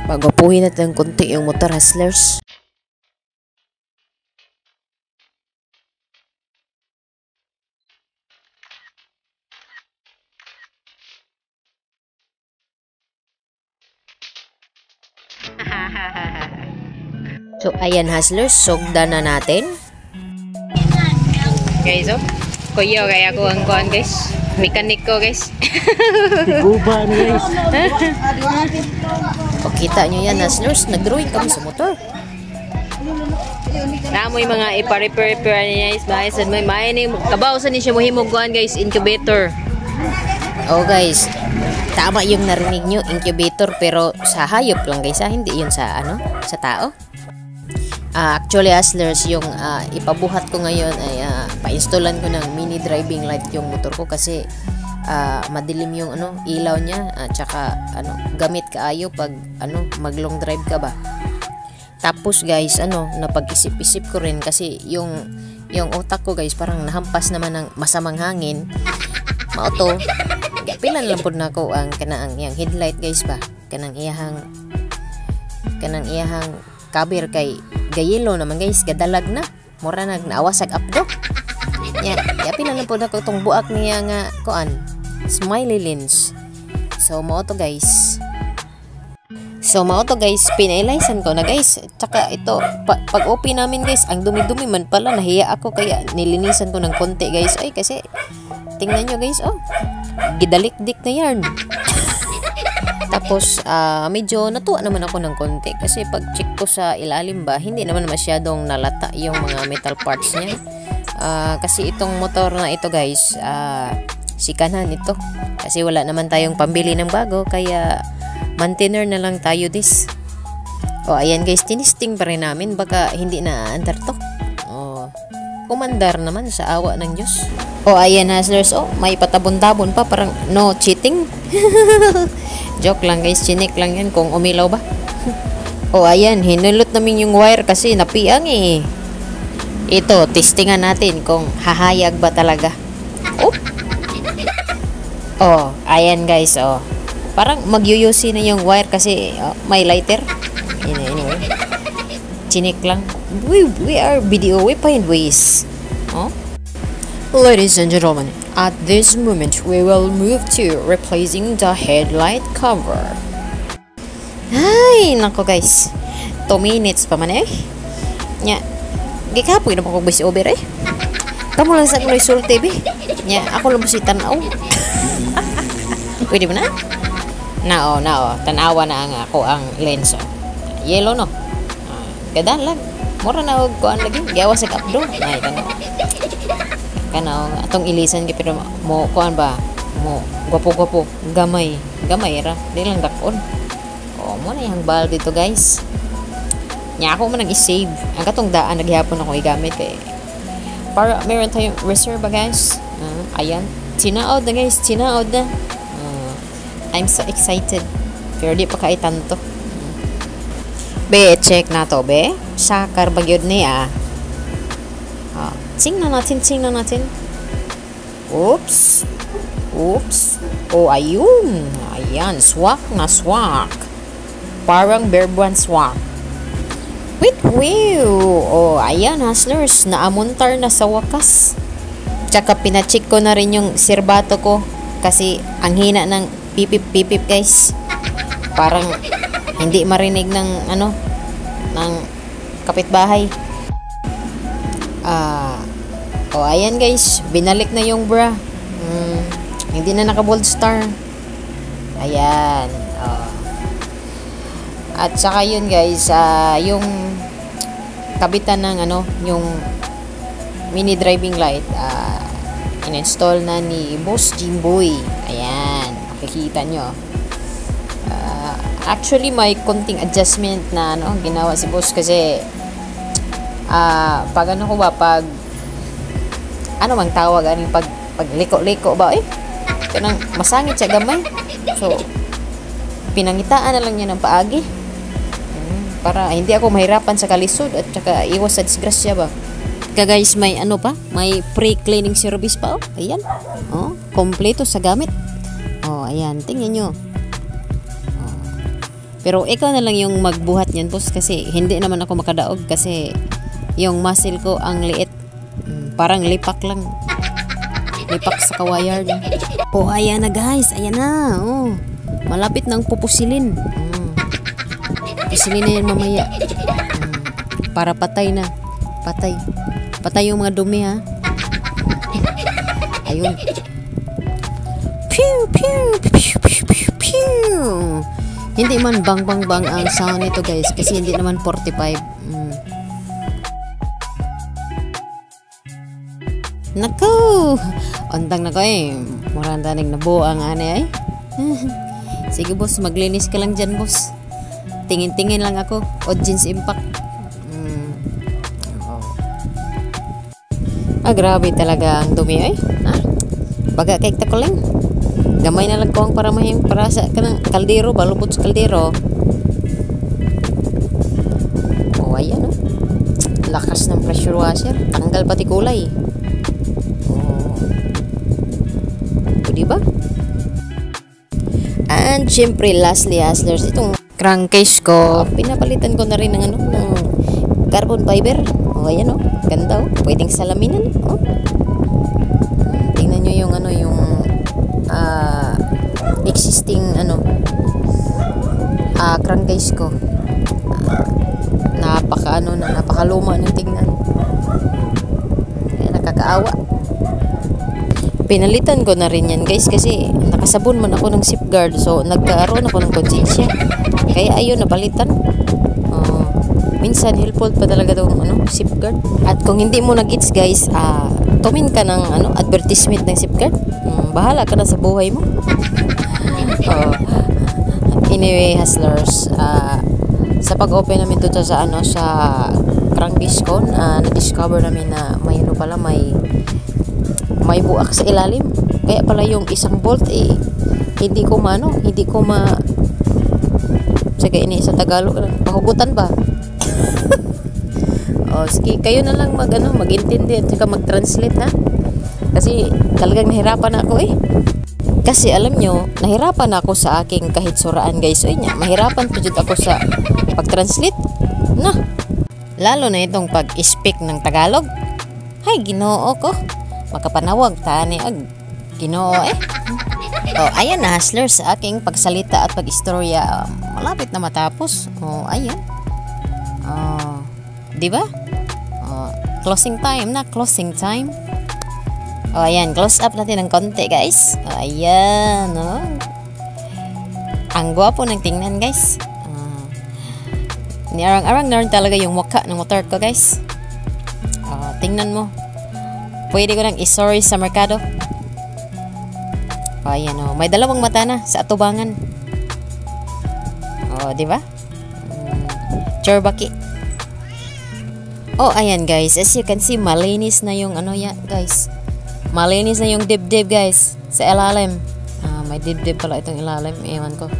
Pagwapuhin natin ng konti yung motor hustlers. So ayan hustlers, sugda na natin. Guys, oh. Kuya, kaya ko ang kuhan guys. Mekanik ko guys. Guban guys. O kita nyo yan hustlers, nag-drawing kami sa motor. Namoy mga ipa-repair niya guys. Maaysan mo, maayin yung kabausan niya siya muhimog kuhan guys, incubator. Oh guys, tama yung narinig nyo, incubator, pero sa hayop lang guys, hindi yun sa ano, sa tao. Actually hustlers, yung ipabuhat ko ngayon ay pa-installan ko ng mini driving light yung motor ko kasi madilim yung ano, ilaw niya at saka ano, gamit kaayo pag ano, mag long drive ka ba. Tapos guys, ano, napag-isip-isip ko rin kasi yung utak ko guys parang nahampas naman ng masamang hangin. Mauto, pilan lang po na ko ang kanang yang headlight guys ba. Kanang iyahang kabir kay gayelo naman guys, gadalag na. Mura naawasag updo. Yapin na lang po na ko itong buak niya nga kuan, smiley lens. So mao to guys. Pinailaysan ko na guys. Tsaka ito, pag open namin guys, ang dumi-dumi man pala, nahiya ako kaya nilinisan ko ng konti guys. Ay kasi, tingnan nyo guys, oh, gidalik-dik na yarn. Tapos, medyo natuwa naman ako ng konti kasi pag check ko sa ilalim ba, hindi naman masyadong nalata yung mga metal parts niya. Kasi itong motor na ito guys, sikanan ito. Kasi wala naman tayong pambili ng bago, kaya maintainer na lang tayo this. O ayan guys, tinisting pa rin namin, baka hindi na aandar to. O, kumandar naman sa awa ng Diyos. O ayan hustlers, oh, may patabon-tabon pa, parang no cheating. Joke lang guys, chinik lang yan kung umilaw ba. O ayan, hinulot namin yung wire kasi napiang eh. Ito, testingan natin kung hahayag ba talaga. Oh, ayan guys, oh. Parang magyuyusi na yung wire kasi may lighter. Anyway, chinik lang. We are video, we find ways. Oh? Ladies and gentlemen, at this moment, we will move to replacing the headlight cover. Ay, nako guys. 2 minutes pa man eh. Nya, gikapoy na ko voice over eh. Kamu lang sa kunoy sulti be. Nya, ako lang si tanaw. Pwede mo na? Nao, tanawa na ang ako ang lens. Yellow no. Gadan lang. Mura na og kuan lagi. Gawa sa kapdo. Ay, kana atong ilisan gi pero mo kuan ba? Mo gwapo-gwapo, gamay ra. Di lang dakon. Oh, mo na yang bal dito, guys. Nya ako man nang i-save. Ang katong daan naghihapon ako igamit kay para meron tayong reserve guys. Ayan. Tinaod na guys, tinaod na. I'm so excited. Pero di pa kaitan to. Be, check na to, be. Sakar bagyod niya. Sing na natin. Oops. Oh, ayun. Ayan, swak na swak. Parang berbuan swak. Wait. Oh, ayan, hustlers. Naamuntar na sa wakas. Tsaka pinacheck ko na rin yung sirbato ko. Kasi ang hina ng pipip guys. Parang hindi marinig ng ano, ng kapitbahay. Oh, ayan guys, binalik na yung bra. Hindi na naka-bold star. Ayan. At saka yun guys, yung kabitan ng ano, yung mini driving light, in-install na ni Boss Jimboy. Ayan, makikita nyo. Actually, may konting adjustment na ano, ginawa si Boss kasi pag ano ko ba, pag ano mang tawag, pag liko-liko ba kanang masangit siya gamay, so pinangitaan na lang niya ng paagi para hindi ako mahirapan sa kalisod at saka iwas sa disgrasya ba. Guys, may ano pa, may pre-cleaning service pa. Ayan, kompleto sa gamit. Ayan, tingnan nyo. Pero ikaw na lang yung magbuhat niyan, boss, kasi hindi naman ako makadaog kasi yung muscle ko ang liit. Parang lipak lang. Lipak sa kawayan. Oh, ayan na guys. Ayan na. Oh. Malapit nang pupusilin. Pupusilin na yan mamaya. Para patay na. Patay. Patay yung mga dumi, ha. Ayun. Pew, pew, pew, pew, pew, pew. Hindi man bang bang bang ang sound nito, guys, kasi hindi naman 45. Naku! Ontang na ko eh. Murang tanig na buo ang ane ay. Sige boss, maglinis ka lang dyan boss. Tingin-tingin lang ako. Audience impact. Grabe talaga ang dumi ay. Baga kay ko lang. Gamay na lang ko ang para mahim para sa kanang kaldero, balubot sa kaldero. Oh, ayan oh. Lakas ng pressure washer. Tanggal pati kulay. Oh. O, diba? And syempre lastly, hustlers, itong crankcase ko, pinapalitan ko na rin ng ano, ng carbon fiber. Oh, ayan oh. Ganda oh. Pwedeng salaminan oh. Tingnan nyo yung ano, yung existing ano crankcase ko. Napakaluma ng tingnan. Nakakaawa. Pinalitan ko na rin yan guys kasi nakasabon man ako ng safeguard, so nagkaroon ako ng konsensya, kaya ayun napalitan. Minsan helpful pa talaga itong ano, safeguard. At kung hindi mo nag-gets guys, tumin ka ng ano, advertisement ng safeguard. Bahala ka na sa buhay mo. Anyway hustlers, sa pag-open namin dito sa ano, sa crankcase ko, na-discover namin na may ano pala, may buak sa ilalim. Kaya pala yung isang bolt hindi ko sige ini sa Tagalog pahugutan ba. Sige kayo na lang mag-intindi at saka mag-translate ha, kasi talagang nahirapan ako kasi alam nyo, nahirapan ako sa aking kahit suraan guys. Mahirapan po ako sa pag-translate lalo na itong pag-speak ng Tagalog. Hay Ginoo ko, makapanawag tani ag Ginoo ayan na hustlers, sa aking pagsalita at pag-istorya, malapit na matapos. Ayan. Diba? Closing time. Ayan, close up natin ng konti guys. Ayan ang gwapo ng tingnan guys. Niarang-arang na rin talaga yung mukha ng motor ko guys. Tingnan mo, pwede ko nang isorry sa merkado. Ayan may dalawang mata na sa atubangan. Diba? Chorbaki. Ayan guys, as you can see, malinis na yung ano yan guys. Malinis na yung dibdib guys sa ilalim. May dibdib pala itong ilalim, ewan ko.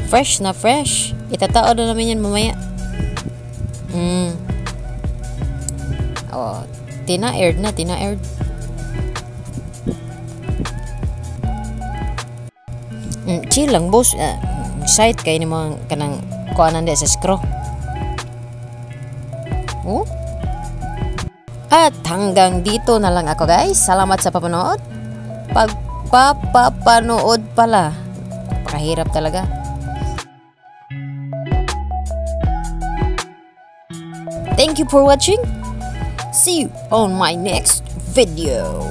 Fresh na fresh. Itatao na namin yan mamaya. Tina-aired. Chill lang boss. Side kayo ni mga kanang kuanan sa screw. At hanggang dito na lang ako guys. Salamat sa papanood. Pagpapanood pala, napakahirap talaga. Thank you for watching. See you on my next video.